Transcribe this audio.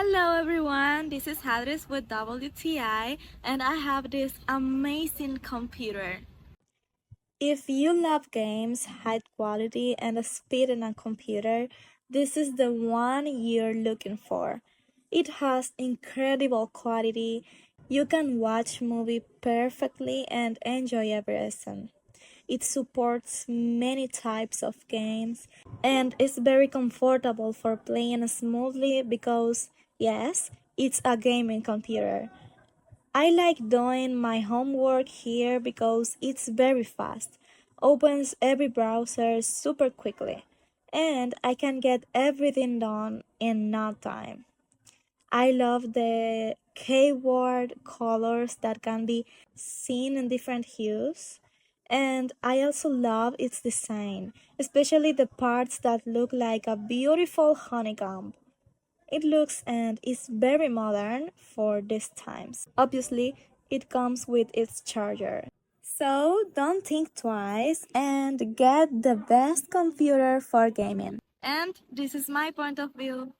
Hello everyone, this is Hadris with WTI and I have this amazing computer. If you love games, high quality and speed in a computer, this is the one you're looking for. It has incredible quality, you can watch movie perfectly and enjoy every scene. It supports many types of games and is very comfortable for playing smoothly because, yes, it's a gaming computer. I like doing my homework here because it's very fast, opens every browser super quickly, and I can get everything done in no time. I love the keyboard colors that can be seen in different hues. And I also love its design, especially the parts that look like a beautiful honeycomb. It looks and is very modern for these times. Obviously, it comes with its charger. So don't think twice and get the best computer for gaming. And this is my point of view.